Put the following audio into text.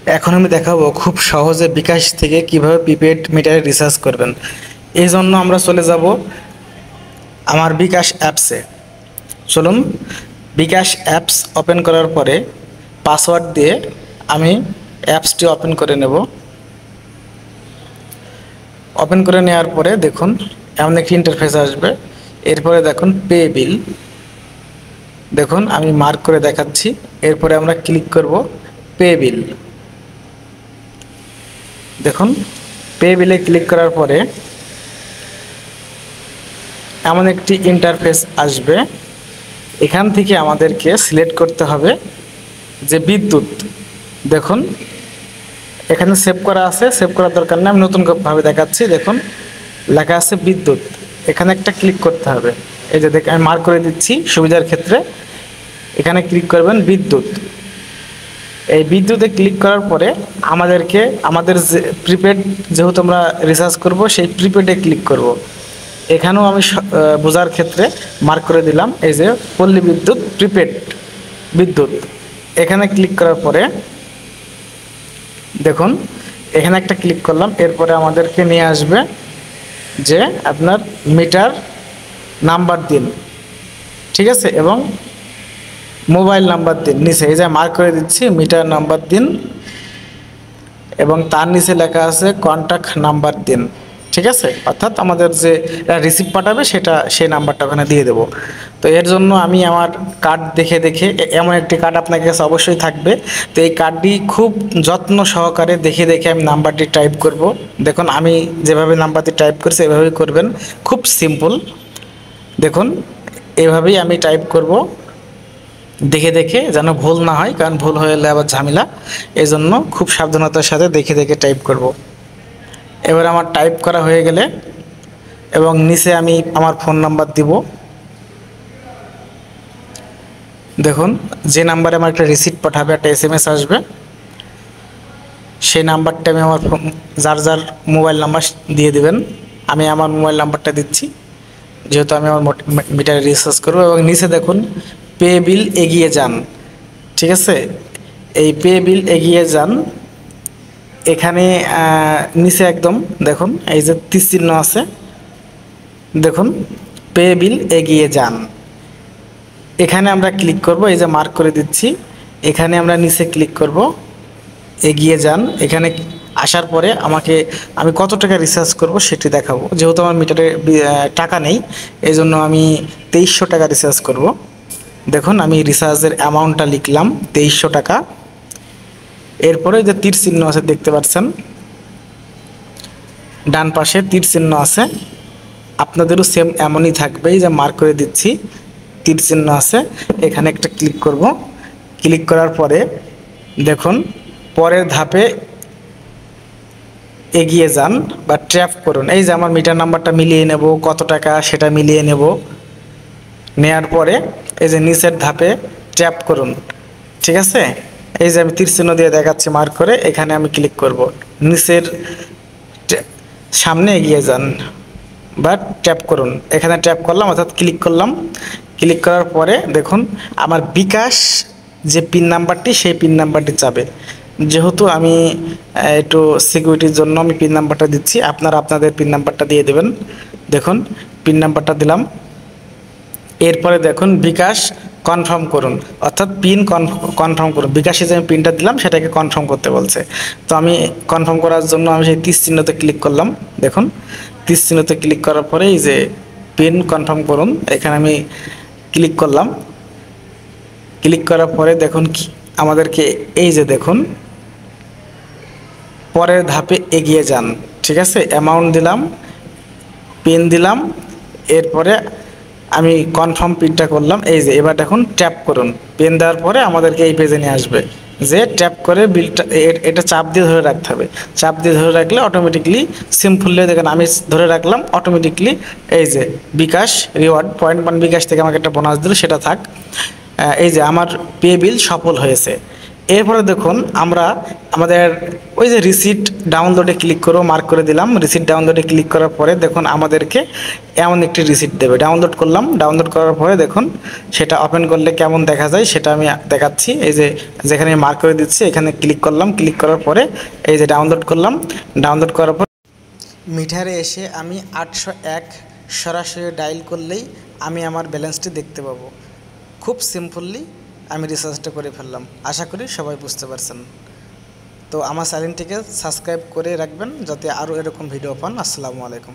এখন আমি দেখাবো খুব সহজে বিকাশ থেকে কিভাবে প্রিপেড মিটারে রিচার্জ করবেন। এই জন্য আমরা চলে যাব আমার বিকাশ অ্যাপসে। চলুন, বিকাশ অ্যাপস ওপেন করার পরে পাসওয়ার্ড দিয়ে আমি অ্যাপসটি ওপেন করে নেব। ওপেন করে নেওয়ার পরে দেখুন এমন একটি ইন্টারফেস আসবে। এরপরে দেখুন পে বিল, দেখুন আমি মার্ক করে দেখাচ্ছি। এরপরে আমরা ক্লিক করব পে বিল। দেখুন পে বিলে ক্লিক করার পরে এমন একটি ইন্টারফেস আসবে। এখান থেকে আমাদেরকে সিলেক্ট করতে হবে যে বিদ্যুৎ। দেখুন এখানে সেভ করা আছে, সেভ করার দরকার নেই, আমি নতুনভাবে দেখাচ্ছি। দেখুন লেখা আছে বিদ্যুৎ, এখানে একটা ক্লিক করতে হবে। এই যে দেখ আমি মার্ক করে দিচ্ছি সুবিধার ক্ষেত্রে। এখানে ক্লিক করবেন বিদ্যুৎ। এই বিদ্যুতে ক্লিক করার পরে আমাদেরকে আমাদের যে প্রিপেড, যেহেতু আমরা রিচার্জ করব, সেই প্রিপেডে ক্লিক করব। এখানেও আমি বোঝার ক্ষেত্রে মার্ক করে দিলাম, এই যে পল্লী বিদ্যুৎ প্রিপেড বিদ্যুৎ। এখানে ক্লিক করার পরে দেখুন এখানে একটা ক্লিক করলাম। এরপরে আমাদেরকে নিয়ে আসবে যে আপনার মিটার নাম্বার দিন, ঠিক আছে, এবং মোবাইল নাম্বার দিন। নিচে এই যে মার্ক করে দিচ্ছি মিটার নাম্বার দিন, এবং তার নিচে লেখা আছে কন্ট্যাক্ট নাম্বার দিন, ঠিক আছে। অর্থাৎ আমাদের যে রিসিপ্ট পাঠাবে সেটা, সেই নাম্বারটা ওখানে দিয়ে দেবো। তো এর জন্য আমি আমার কার্ড দেখে দেখে, এমন একটি কার্ড আপনার কাছে অবশ্যই থাকবে। তো এই কার্ডটি খুব যত্ন সহকারে দেখে দেখে আমি নাম্বারটি টাইপ করব। দেখুন আমি যেভাবে নাম্বারটি টাইপ করছি এভাবেই করবেন, খুব সিম্পল। দেখুন এভাবেই আমি টাইপ করব দেখে দেখে, যেন ভুল না হয়, কারণ ভুল হয়ে গেলে আবার ঝামেলা। এই জন্য খুব সাবধানতার সাথে দেখে দেখে টাইপ করব। এবার আমার টাইপ করা হয়ে গেলে এবং নিচে আমি আমার ফোন নাম্বার দিব। দেখুন যে নাম্বারে আমার একটা রিসিপ্ট পাঠাবে, একটা SMS আসবে, সেই নাম্বারটা আমি আমার যার যার মোবাইল নাম্বার দিয়ে দেবেন। আমি আমার মোবাইল নাম্বারটা দিচ্ছি, যেহেতু আমি আমার মিটারে রিচার্জ করবো। এবং নিচে দেখুন পে বিল এগিয়ে যান, ঠিক আছে। এই পে বিল এগিয়ে যান, এখানে নিচে একদম দেখুন এই যে তীর চিহ্ন আছে, দেখুন পে বিল এগিয়ে যান, এখানে আমরা ক্লিক করব। এই যে মার্ক করে দিচ্ছি, এখানে আমরা নিচে ক্লিক করব এগিয়ে যান। এখানে আসার পরে আমি কত টাকা রিচার্জ করব সেটি দেখাবো। যেহেতু আমার মিটারে টাকা নেই, এই জন্য আমি 2300 টাকা রিচার্জ করব। দেখুন আমি রিচার্জের অ্যামাউন্টটা লিখলাম 2300 টাকা। এরপরে যে তীর চিহ্ন আছে দেখতে পাচ্ছেন, ডান পাশে তীর চিহ্ন আছে, আপনাদেরও সেম এমনই থাকবে। এই যে মার্ক করে দিচ্ছি, তীর চিহ্ন আছে, এখানে একটা ক্লিক করব। ক্লিক করার পরে দেখুন পরের ধাপে এগিয়ে যান বা ট্র্যাপ করুন। এই যে আমার মিটার নাম্বারটা মিলিয়ে নেব, কত টাকা সেটা মিলিয়ে নেব। নেয়ার পরে এই যে নিচের ধাপে ট্যাপ করুন, ঠিক আছে। এই যে আমি তীর চিহ্ন দিয়ে দেখাচ্ছি মার্ক করে, এখানে আমি ক্লিক করব। নিচের সামনে এগিয়ে যান বা ট্যাপ করুন, এখানে ট্যাপ করলাম, অর্থাৎ ক্লিক করলাম। ক্লিক করার পরে দেখুন আমার বিকাশ যে পিন নাম্বারটি, সেই পিন নাম্বারটি চাবে। যেহেতু আমি একটু সিকিউরিটির জন্য আমি পিন নাম্বারটা দিচ্ছি, আপনারা আপনাদের পিন নাম্বারটা দিয়ে দেবেন। দেখুন পিন নাম্বারটা দিলাম। এরপরে দেখুন বিকাশ কনফার্ম করুন, অর্থাৎ পিন কনফার্ম করুন। বিকাশে যে আমি পিনটা দিলাম সেটাকে কনফার্ম করতে বলছে। তো আমি কনফার্ম করার জন্য আমি সেই তীর চিহ্নতে ক্লিক করলাম। দেখুন তীর চিহ্নতে ক্লিক করার পরে এই যে পিন কনফার্ম করুন, এখানে আমি ক্লিক করলাম। ক্লিক করার পরে দেখুন কি আমাদেরকে এই যে দেখুন পরের ধাপে এগিয়ে যান, ঠিক আছে। অ্যামাউন্ট দিলাম, পিন দিলাম, এরপরে আমি কনফার্ম পিনটা করলাম। এই যে এবার দেখুন ট্যাপ করুন। পিন দেওয়ার পরে আমাদেরকে এই পেজে নিয়ে আসবে, যে ট্যাপ করে বিলটা, এটা চাপ দিয়ে ধরে রাখতে হবে। চাপ দিয়ে ধরে রাখলে অটোমেটিকলি সিম্পলি, দেখেন আমি ধরে রাখলাম, অটোমেটিকলি এই যে বিকাশ রিওয়ার্ড পয়েন্ট 1 বিকাশ থেকে আমাকে একটা বোনাস দিল, সেটা থাক। এই যে আমার পে বিল সফল হয়েছে। এরপরে দেখুন আমরা আমাদের ওই যে রিসিট ডাউনলোডে ক্লিক করব, মার্ক করে দিলাম। রিসিট ডাউনলোডে ক্লিক করার পরে দেখুন আমাদেরকে এমন একটি রিসিট দেবে। ডাউনলোড করলাম, ডাউনলোড করার পরে দেখুন সেটা ওপেন করলে কেমন দেখা যায় সেটা আমি দেখাচ্ছি। এই যে যেখানে মার্ক করে দিচ্ছি এখানে ক্লিক করলাম, ক্লিক করার পরে এই যে ডাউনলোড করলাম। ডাউনলোড করার পর মিটারে এসে আমি 801 সরাসরি ডায়াল করলেই আমি আমার ব্যালেন্সটি দেখতে পাবো। খুব সিম্পলি আমি রিসার্চটা করে ফেললাম। আশা করি সবাই বুঝতে পারছেন। তো আমার চ্যানেলটিকে সাবস্ক্রাইব করে রাখবেন যাতে আরও এরকম ভিডিও পান। আসসালামু আলাইকুম।